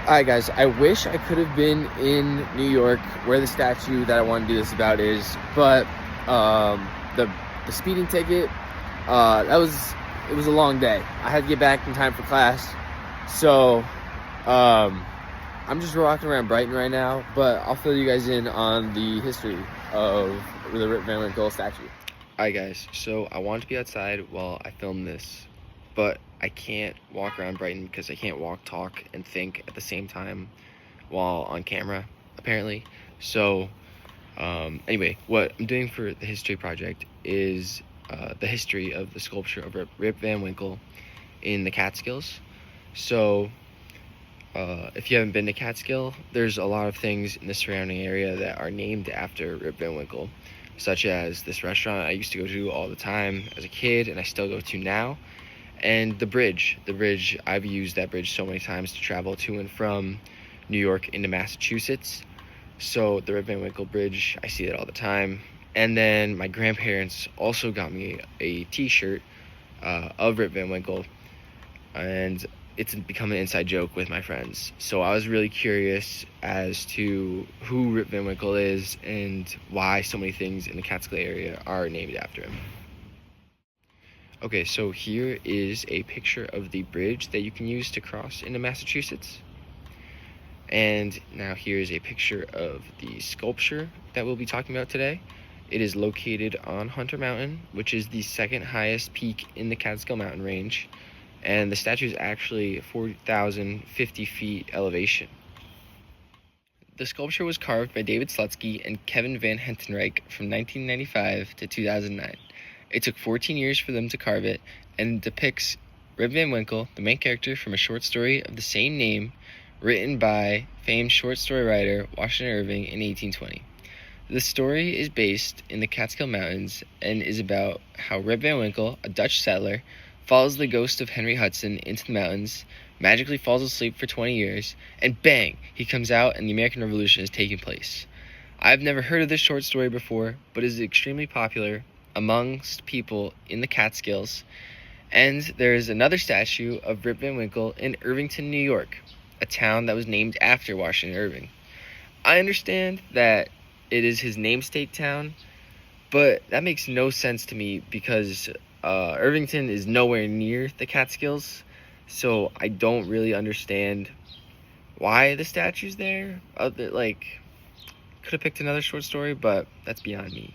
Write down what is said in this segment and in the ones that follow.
Alright guys, I wish I could have been in New York where the statue that I want to do this about is, but the speeding ticket, it was a long day. I had to get back in time for class, so I'm just rocking around Brighton right now, but I'll fill you guys in on the history of the Rip Van Winkle statue. Alright guys, so I want to be outside while I film this, but I can't walk around Brighton because I can't walk, talk, and think at the same time while on camera, apparently. So, anyway, what I'm doing for the history project is the history of the sculpture of Rip Van Winkle in the Catskills. So, if you haven't been to Catskill, there's a lot of things in the surrounding area that are named after Rip Van Winkle, such as this restaurant I used to go to all the time as a kid, and I still go to now. And the bridge, I've used that bridge so many times to travel to and from New York into Massachusetts. So the Rip Van Winkle Bridge, I see it all the time. And then my grandparents also got me a t-shirt of Rip Van Winkle, and it's become an inside joke with my friends. So I was really curious as to who Rip Van Winkle is and why so many things in the Catskill area are named after him. Okay, so here is a picture of the bridge that you can use to cross into Massachusetts. And now here's a picture of the sculpture that we'll be talking about today. It is located on Hunter Mountain, which is the second highest peak in the Catskill Mountain range. And the statue is actually 4,050 feet elevation. The sculpture was carved by David Slutsky and Kevin Van Hentenryck from 1995 to 2009. It took 14 years for them to carve it, and depicts Rip Van Winkle, the main character from a short story of the same name, written by famed short story writer Washington Irving in 1820. The story is based in the Catskill Mountains and is about how Rip Van Winkle, a Dutch settler, follows the ghost of Henry Hudson into the mountains, magically falls asleep for 20 years, and bang, he comes out and the American Revolution is taking place. I've never heard of this short story before, but it is extremely popular amongst people in the Catskills, and there is another statue of Rip Van Winkle in Irvington, New York, a town that was named after Washington Irving. I understand that it is his namesake town, but that makes no sense to me because Irvington is nowhere near the Catskills, so I don't really understand why the statue's there. Could have picked another short story, but that's beyond me.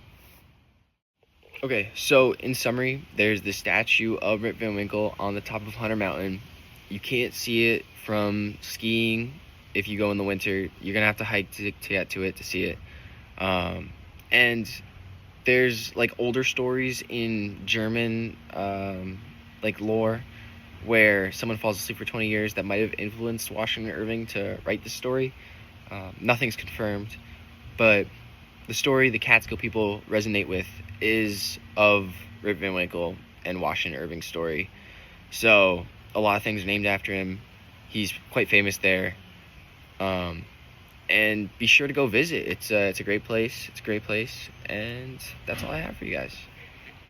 Okay, so in summary, there's the statue of Rip Van Winkle on the top of Hunter Mountain. You can't see it from skiing. If you go in the winter, you're gonna have to hike to get to it to see it. And there's older stories in German lore where someone falls asleep for 20 years that might have influenced Washington Irving to write this story. Nothing's confirmed, but the story the Catskill people resonate with is of Rip Van Winkle and Washington Irving's story. So a lot of things are named after him. He's quite famous there. And be sure to go visit. It's a great place. And that's all I have for you guys.